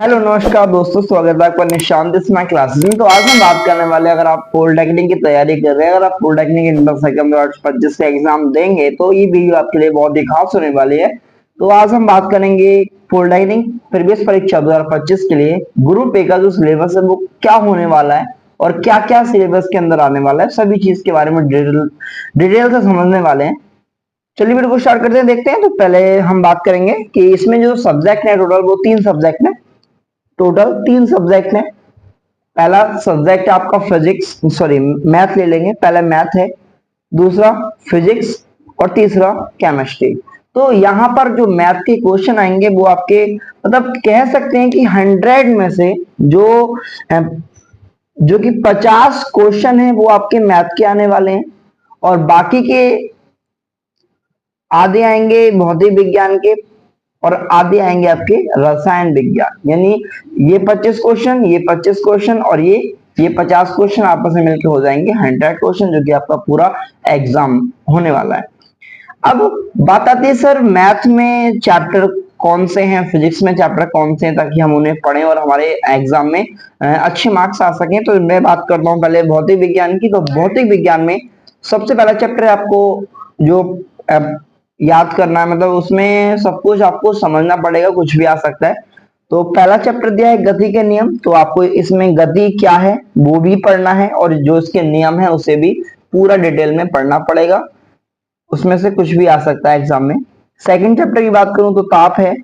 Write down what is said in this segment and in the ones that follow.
Hello नमस्कार दोस्तों, स्वागत है आपका निशांत दिस माय क्लासेस में। तो आज हम बात करने वाले हैं, अगर आप पॉलिटेक्निक की तैयारी कर रहे हैं, अगर आप पॉलिटेक्निक इंटर सेकंड 2025 का एग्जाम देंगे तो ये वीडियो आपके लिए बहुत ही खास होने वाली है। तो आज हम बात करेंगे पॉलिटेक्निक प्रवेश परीक्षा 2025 के लिए ग्रुप ए का जो सिलेबस है वो क्या होने वाला है और क्या क्या सिलेबस के अंदर आने वाला है, सभी चीज के बारे में डिटेल से समझने वाले हैं। चलिए वीडियो को स्टार्ट करते हैं, देखते हैं। तो पहले हम बात करेंगे कि इसमें जो सब्जेक्ट है टोटल वो 3 सब्जेक्ट है। टोटल 3 सब्जेक्ट है। पहला सब्जेक्ट आपका मैथ ले लेंगे। पहला मैथ है, दूसरा फिजिक्स और तीसरा केमिस्ट्री। तो यहाँ पर जो मैथ के क्वेश्चन आएंगे वो आपके मतलब कह सकते हैं कि 100 में से जो जो कि 50 क्वेश्चन है वो आपके मैथ के आने वाले हैं और बाकी के आधे आएंगे भौतिक विज्ञान के और आधे आएंगे आपके रसायन विज्ञान। यानी ये 25 क्वेश्चन, ये 25 क्वेश्चन और ये 50 क्वेश्चन आपस में मिलकर हो जाएंगे 100 क्वेश्चन, जो कि आपका पूरा एग्जाम होने वाला है। अब बात आती है सर मैथ में चैप्टर कौन से हैं, फिजिक्स में चैप्टर कौन से हैं, ताकि हम उन्हें पढ़ें और हमारे एग्जाम में अच्छे मार्क्स आ सकें। तो मैं बात करता हूँ पहले भौतिक विज्ञान की। तो भौतिक विज्ञान में सबसे पहला चैप्टर है आपको जो याद करना है, मतलब उसमें सब कुछ आपको समझना पड़ेगा, कुछ भी आ सकता है। तो पहला चैप्टर दिया है गति के नियम। तो आपको इसमें गति क्या है वो भी पढ़ना है और जो इसके नियम है उसे भी पूरा डिटेल में पढ़ना पड़ेगा, उसमें से कुछ भी आ सकता है एग्जाम में। सेकंड चैप्टर की बात करूं तो ताप है।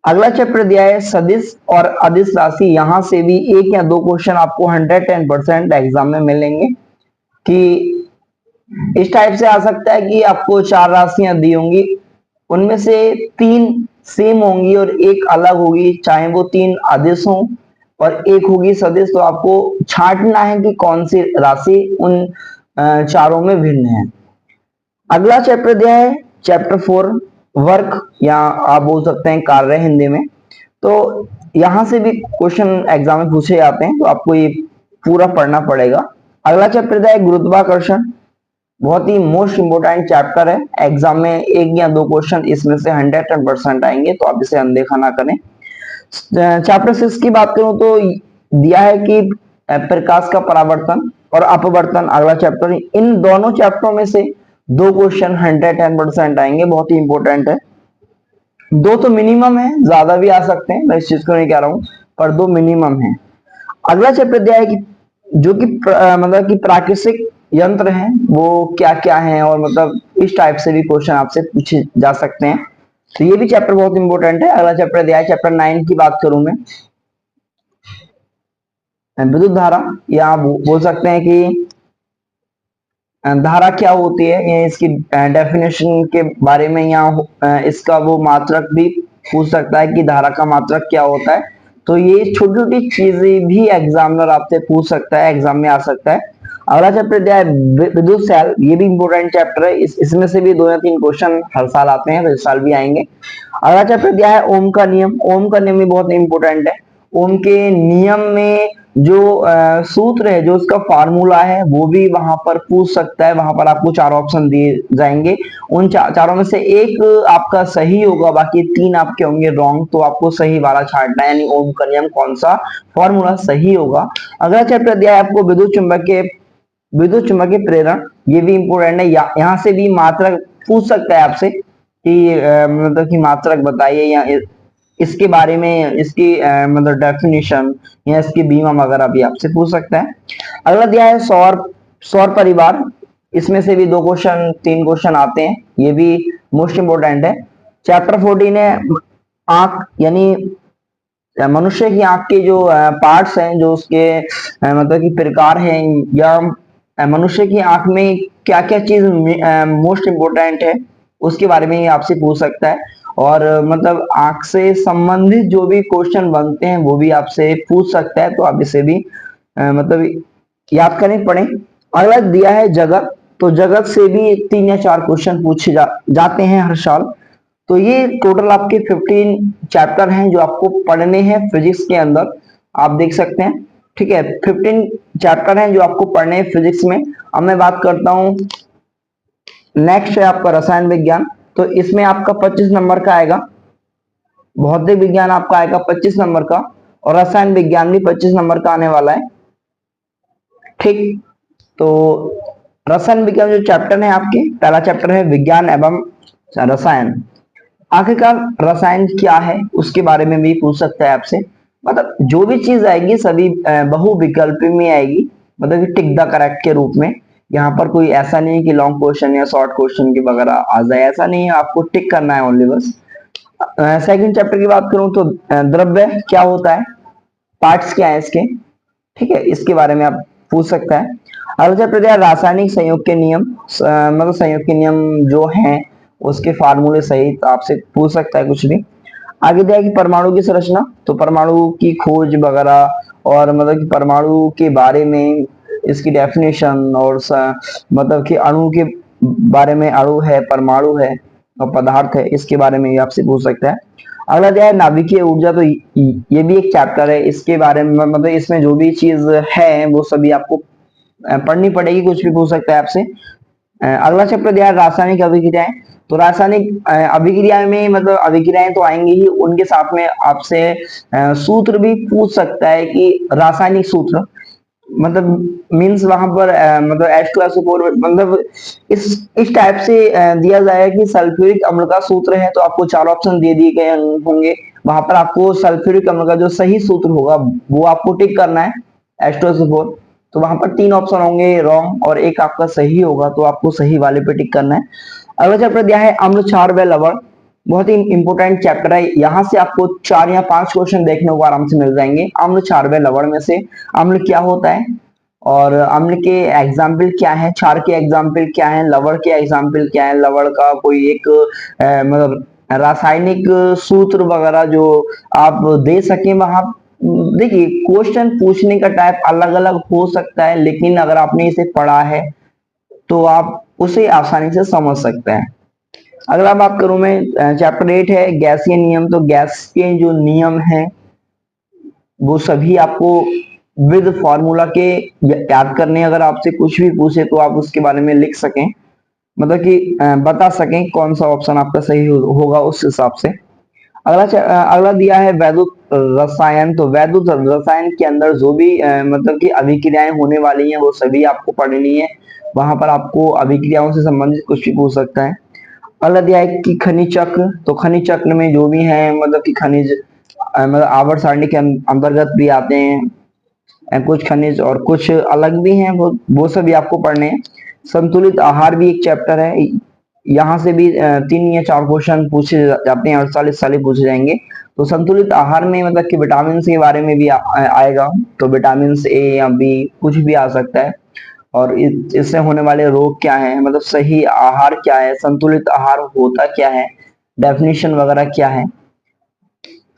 अगला चैप्टर दिया है सदिश और अदिश राशि। यहां से भी 1 या 2 क्वेश्चन आपको 110% एग्जाम में मिलेंगे कि इस टाइप से आ सकता है कि आपको 4 राशियां दी होंगी, उनमें से 3 सेम होंगी और एक अलग होगी, चाहे वो 3 अदिश हों और एक होगी सदिश। तो आपको छांटना है कि कौन सी राशि उन चारों में भिन्न है। अगला चैप्टर दिया है चैप्टर 4 वर्क, या आप बोल सकते हैं कार्य हिंदी में। तो यहां से भी क्वेश्चन एग्जाम में पूछे जाते हैं, तो आपको ये पूरा पढ़ना पड़ेगा। अगला चैप्टर दिया है गुरुत्वाकर्षण। बहुत ही मोस्ट इंपोर्टेंट चैप्टर है, एग्जाम में 1 या 2 क्वेश्चन इसमें से 110% आएंगे, तो आप इसे अनदेखा ना करें। चैप्टर 6 की बात करूं तो दिया है कि प्रकाश का परावर्तन और अपवर्तन। अगला चैप्टर, इन दोनों चैप्टरों में से 2 क्वेश्चन 110% आएंगे, बहुत ही इंपॉर्टेंट है। 2 तो मिनिमम है, ज्यादा भी आ सकते हैं, मैं इस चीज को नहीं कह रहा हूं, पर 2 मिनिमम है। अगला चैप्टर दिया है कि जो कि मतलब कि प्राकृतिक यंत्र हैं वो क्या क्या हैं, और मतलब इस टाइप से भी क्वेश्चन आपसे पूछे जा सकते हैं, तो ये भी चैप्टर बहुत इंपॉर्टेंट है। अगला चैप्टर दिया है चैप्टर 9 की बात करूं मैं, विद्युत धारा, या आप बोल सकते हैं कि धारा क्या होती है, या इसकी डेफिनेशन के बारे में, या इसका वो मात्रक भी पूछ सकता है कि धारा का मात्रक क्या होता है। तो ये छोटी छोटी चीजें भी एग्जामिनर आपसे पूछ सकता है, एग्जाम में आ सकता है। अगला चैप्टर दिया है विद्युत सेल, ये भी इंपॉर्टेंट चैप्टर है, इसमें से भी 2 या 3 क्वेश्चन हर साल आते हैं, तो इस साल भी आएंगे। अगला चैप्टर दिया है ओम का नियम। ओम का नियम भी बहुत इंपॉर्टेंट है। ओम के नियम में जो सूत्र है, जो उसका फार्मूला है, वो भी वहां पर पूछ सकता है। वहां पर आपको 4 ऑप्शन दिए जाएंगे, उन चारों में से एक आपका सही होगा, बाकी 3 आपके होंगे रॉन्ग, तो आपको सही वाला छांटना है, यानी ओम का नियम कौन सा फॉर्मूला सही होगा। अगला चैप्टर दिया है आपको विद्युत चुंबकीय प्रेरण, ये भी इंपॉर्टेंट है। यहाँ से भी मात्रक पूछ सकता है आपसे कि मतलब कि मात्रक बताइए, या इसके बारे में, इसकी मतलब डेफिनेशन या इसकी बीमा वगैरह भी आपसे पूछ सकता है। अगला दिया है सौर सौर परिवार। इसमें से भी 2 क्वेश्चन 3 क्वेश्चन आते हैं, ये भी मोस्ट इंपोर्टेंट है। चैप्टर 14 है आंख, यानी मनुष्य की आंख के जो पार्ट्स हैं, जो उसके मतलब कि प्रकार हैं, या मनुष्य की आंख में क्या क्या चीज मोस्ट इंपोर्टेंट है, उसके बारे में आपसे पूछ सकता है। और मतलब आंख से संबंधित जो भी क्वेश्चन बनते हैं वो भी आपसे पूछ सकता है, तो आप इसे भी मतलब याद करें, पढ़ें। अगला दिया है जगत। तो जगत से भी 3 या 4 क्वेश्चन पूछे जाते हैं हर साल। तो ये टोटल आपके 15 चैप्टर हैं जो आपको पढ़ने हैं फिजिक्स के अंदर, आप देख सकते हैं। ठीक है, 15 चैप्टर हैं जो आपको पढ़ने हैं फिजिक्स में। अब मैं बात करता हूँ, नेक्स्ट है आपका रसायन विज्ञान। तो इसमें आपका 25 नंबर का आएगा, भौतिक विज्ञान आपका आएगा 25 नंबर का, और रसायन विज्ञान भी 25 नंबर का आने वाला है। ठीक, तो रसायन विज्ञान जो चैप्टर है आपके, पहला चैप्टर है विज्ञान एवं रसायन। आखिरकार रसायन क्या है उसके बारे में भी पूछ सकता है आपसे। मतलब जो भी चीज आएगी सभी बहुविकल्पी में आएगी, मतलब कि टिक द करेक्ट के रूप में। यहाँ पर कोई ऐसा नहीं है कि लॉन्ग क्वेश्चन या शॉर्ट क्वेश्चन की वगैरह आ जाए, ऐसा नहीं है, आपको टिक करना है ओनली बस। सेकंड चैप्टर की बात करूं तो द्रव्य क्या होता है, पार्ट्स क्या है इसके, ठीक है, इसके बारे में आप पूछ सकता है। अगला चैप्टर है रासायनिक संयोग के नियम, मतलब संयोग के नियम जो हैं उसके फार्मूले सहित आपसे पूछ सकता है कुछ भी। आगे दिया कि परमाणु की संरचना, तो परमाणु की खोज वगैरह, और मतलब कि परमाणु के बारे में इसकी डेफिनेशन, और मतलब कि अणु के बारे में, अणु है, परमाणु है और पदार्थ है, इसके बारे में भी आपसे पूछ सकता है। अगला क्या है नाभिकीय ऊर्जा, तो ये भी एक चैप्टर है, इसके बारे में मतलब इसमें जो भी चीज है वो सभी आपको पढ़नी पड़ेगी, कुछ भी पूछ सकता है आपसे। अगला चैप्टर दिया है रासायनिक अभिक्रियाएं, तो रासायनिक अभिक्रिया में मतलब अभिक्रियाएं तो आएंगी ही, उनके साथ में आपसे सूत्र भी पूछ सकता है कि रासायनिक सूत्र, मतलब मींस वहां पर मतलब H2SO4, मतलब इस टाइप से दिया जाएगा कि सल्फ्यूरिक अम्ल का सूत्र है, तो आपको 4 ऑप्शन दे दिए गए होंगे, वहां पर आपको सल्फ्यूरिक अम्ल का जो सही सूत्र होगा वो आपको टिक करना है, H2SO4। तो वहां पर 3 ऑप्शन होंगे रॉन्ग और एक आपका सही होगा, तो आपको सही वाले पे टिक करना है। अगला चैप्टर दिया है अम्ल क्षार व लवण, बहुत ही इंपॉर्टेंट चैप्टर है, यहाँ से आपको 4 या 5 क्वेश्चन देखने को आराम से मिल जाएंगे। अम्ल क्षार व लवण में से अम्ल क्या होता है, और अम्ल के एग्जाम्पल क्या है, क्षार के एग्जाम्पल क्या है, लवण के एग्जाम्पल क्या है, लवण का कोई एक मतलब रासायनिक सूत्र वगैरह जो आप दे सके वहां। देखिए क्वेश्चन पूछने का टाइप अलग अलग हो सकता है, लेकिन अगर आपने इसे पढ़ा है तो आप उसे आसानी से समझ सकते हैं। अगला बात करूं मैं, चैप्टर 8 है गैसीय नियम, तो गैस के जो नियम है वो सभी आपको विद फॉर्मूला के याद करने, अगर आपसे कुछ भी पूछे तो आप उसके बारे में लिख सकें, मतलब कि बता सकें कौन सा ऑप्शन आपका सही होगा उस हिसाब से। अगला दिया है वैद्युत रसायन, तो वैद्युत रसायन के अंदर जो भी मतलब कि अभिक्रियाएं होने वाली हैं वो सभी आपको पढ़नी है, वहां पर आपको अभिक्रियाओं से संबंधित कुछ भी पूछ सकता है। अगला दिया है कि खनिज चक्र, तो खनिज चक्र में जो भी है मतलब कि खनिज मतलब आवर्त सारणी के अंतर्गत भी आते हैं, कुछ खनिज और कुछ अलग भी हैं, वो सभी आपको पढ़ने हैं। संतुलित आहार भी एक चैप्टर है, यहाँ से भी 3 या 4 क्वेश्चन पूछे जाते हैं, 48 साल पूछे जाएंगे। तो संतुलित आहार में मतलब कि विटामिन के बारे में भी आएगा, तो विटामिन ए या बी कुछ भी आ सकता है, और इससे होने वाले रोग क्या है, मतलब सही आहार क्या है, संतुलित आहार होता क्या है, डेफिनेशन वगैरह क्या है।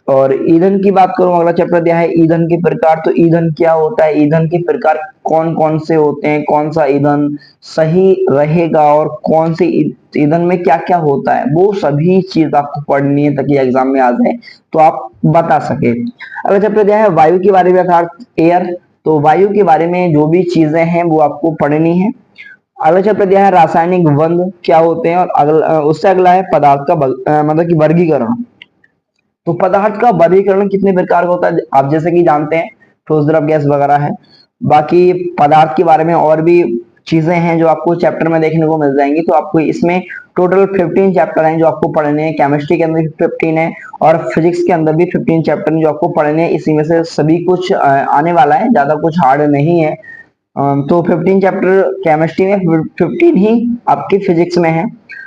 और ईंधन की बात करूं, अगला चैप्टर दिया है ईंधन के प्रकार, तो ईंधन क्या होता है, ईंधन के प्रकार कौन कौन से होते हैं, कौन सा ईंधन सही रहेगा, और कौन से ईंधन में क्या क्या होता है, वो सभी चीज आपको पढ़नी है ताकि एग्जाम में आ जाए तो आप बता सके। अगला चैप्टर दिया है वायु के बारे में, अर्थात एयर, तो वायु के बारे में जो भी चीजें हैं वो आपको पढ़नी है। अगला चैप्टर दिया है रासायनिक द्वंद्व क्या होते हैं, और अगला उससे अगला है पदार्थ का मतलब कि वर्गीकरण, तो पदार्थ का वर्गीकरण कितने प्रकार का होता है आप जैसे कि जानते हैं, ठोस द्रव गैस वगैरह है। बाकी पदार्थ के बारे में और भी चीजें हैं जो आपको चैप्टर में देखने को मिल जाएंगी, तो आपको इसमें टोटल 15 चैप्टर हैं जो आपको पढ़ने हैं, केमिस्ट्री के अंदर भी 15 है और फिजिक्स के अंदर भी 15 चैप्टर हैं जो आपको पढ़ने हैं, इसी में से सभी कुछ आने वाला है, ज्यादा कुछ हार्ड नहीं है। तो 15 चैप्टर केमिस्ट्री में, 15 ही आपकी फिजिक्स में है।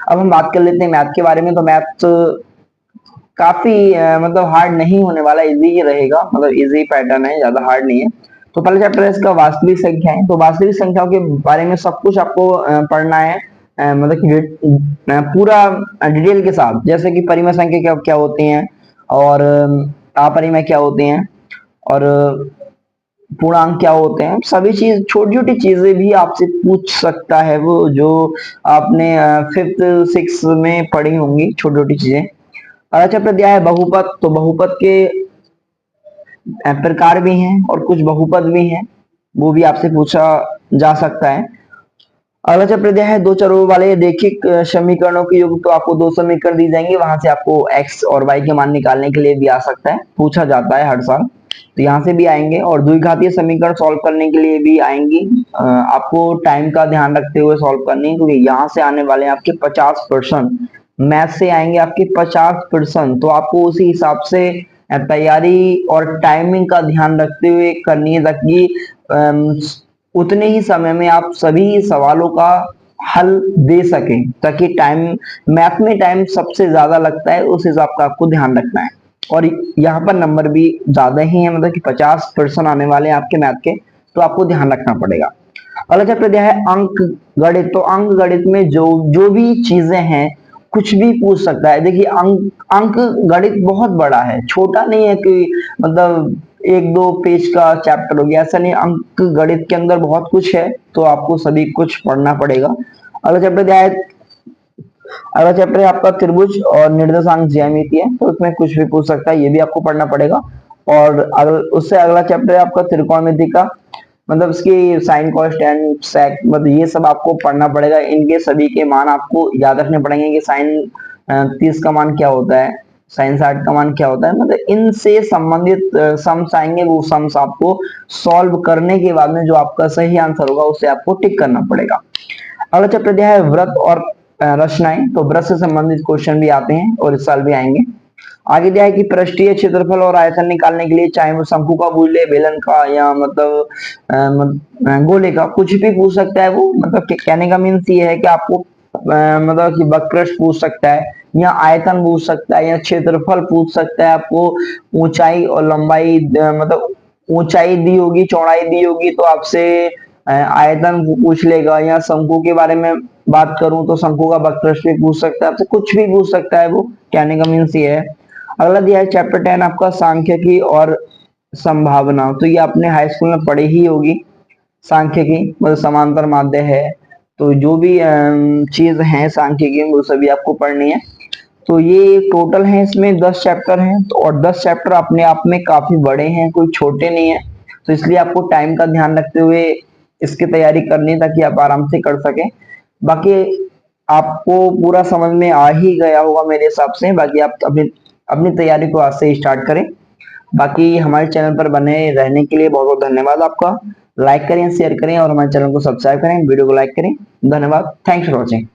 अब हम बात कर लेते हैं मैथ के बारे में, तो मैथ काफी मतलब हार्ड नहीं होने वाला, इजी ही रहेगा, मतलब इजी पैटर्न है, ज्यादा हार्ड नहीं है। तो पहला चैप्टर है इसका वास्तविक संख्याएं, तो वास्तविक संख्याओं के बारे में सब कुछ आपको पढ़ना है, मतलब कि पूरा डिटेल के साथ, जैसे कि परिमेय संख्या क्या क्या होती हैं, और अपरिमेय क्या होते हैं, और पूर्णांक क्या होते हैं, सभी चीज छोटी छोटी चीजें भी आपसे पूछ सकता है, वो जो आपने 5th 6th में पढ़ी होंगी छोटी छोटी चीजें। अगला चैप्टर दिया है बहुपद, तो बहुपद के प्रकार भी हैं और कुछ बहुपद भी हैं, वो भी आपसे पूछा जा सकता है। अगला चैप्टर दिया है दो चरों वाले रैखिक समीकरणों के योग। तो आपको दो समीकरण दी जाएंगे, वहां से आपको x और y के मान निकालने के लिए भी आ सकता है, पूछा जाता है हर साल, तो यहाँ से भी आएंगे। और द्विघातीय समीकरण सॉल्व करने के लिए भी आएंगी। आपको टाइम का ध्यान रखते हुए सॉल्व करनी है, क्योंकि यहाँ से आने वाले हैं आपके 50%, मैथ से आएंगे आपके 50%। तो आपको उसी हिसाब से तैयारी और टाइमिंग का ध्यान रखते हुए करनी है, ताकि उतने ही समय में आप सभी सवालों का हल दे सकें, ताकि टाइम, मैथ में टाइम सबसे ज्यादा लगता है, उस हिसाब का आपको ध्यान रखना है। और यहाँ पर नंबर भी ज्यादा ही है, मतलब कि 50% आने वाले हैं आपके मैथ के, तो आपको ध्यान रखना पड़ेगा। अगला चैप्टर दिया है अंक गणित। तो अंक गणित में जो जो भी चीजें हैं, कुछ भी पूछ सकता है। देखिए अंक गणित बहुत बड़ा है, छोटा नहीं है कि मतलब एक दो पेज का चैप्टर हो गया, ऐसा नहीं। अंक गणित के अंदर बहुत कुछ है, तो आपको सभी कुछ पढ़ना पड़ेगा। अगला चैप्टर दिया है, अगला चैप्टर है आपका त्रिभुज और निर्देशांक ज्यामिति है, तो उसमें कुछ भी पूछ सकता है, ये भी आपको पढ़ना पड़ेगा। और उससे अगला चैप्टर है आपका त्रिकोणमिति का, मतलब इसकी साइन कॉस टेन सेक, मतलब ये सब आपको पढ़ना पड़ेगा। इनके सभी के मान आपको याद रखने पड़ेंगे कि साइन 30 का मान क्या होता है, साइन 60 का मान क्या होता है, मतलब इनसे संबंधित सम्स आएंगे, वो सम्स आपको सॉल्व करने के बाद में जो आपका सही आंसर होगा उसे आपको टिक करना पड़ेगा। अगला चैप्टर दिया है व्रत और रचनाएं। तो व्रत से संबंधित क्वेश्चन भी आते हैं और इस साल भी आएंगे। आगे दिया है कि पृष्ठीय क्षेत्रफल और आयतन निकालने के लिए, चाहे वो शंकु का पूछ ले, बेलन का, या मतलब गोले का, कुछ भी पूछ सकता है वो। मतलब कहने का मीन्स ये है कि आपको मतलब कि वक्रश पूछ सकता है, या आयतन पूछ सकता है, या क्षेत्रफल पूछ सकता है। आपको ऊंचाई और लंबाई मतलब ऊंचाई दी होगी, चौड़ाई दी होगी, तो आपसे आयतन पूछ लेगा। या शंकु के बारे में बात करूं तो शंकु का वक्रश भी पूछ सकता है आपसे, कुछ भी पूछ सकता है वो, कहने का मीन्स ये है। अगला दिया है चैप्टर 10 आपका सांख्यिकी और संभावना। तो ये आपने हाई स्कूल में पढ़ी ही होगी, सांख्यिकी मतलब समांतर माध्य है। तो जो भी चीज है सांख्यिकी में, वो सभी आपको पढ़नी है। तो ये टोटल है, इसमें 10 चैप्टर हैं, तो और 10 चैप्टर अपने आप में काफी बड़े हैं, कोई छोटे नहीं है। तो इसलिए आपको टाइम का ध्यान रखते हुए इसकी तैयारी करनी है, ताकि आप आराम से कर सकें। बाकी आपको पूरा समझ में आ ही गया होगा मेरे हिसाब से। बाकी आप अपनी अपनी तैयारी को आज से ही स्टार्ट करें। बाकी हमारे चैनल पर बने रहने के लिए बहुत बहुत धन्यवाद आपका। लाइक करें, शेयर करें और हमारे चैनल को सब्सक्राइब करें, वीडियो को लाइक करें। धन्यवाद, थैंक्स फॉर वॉचिंग।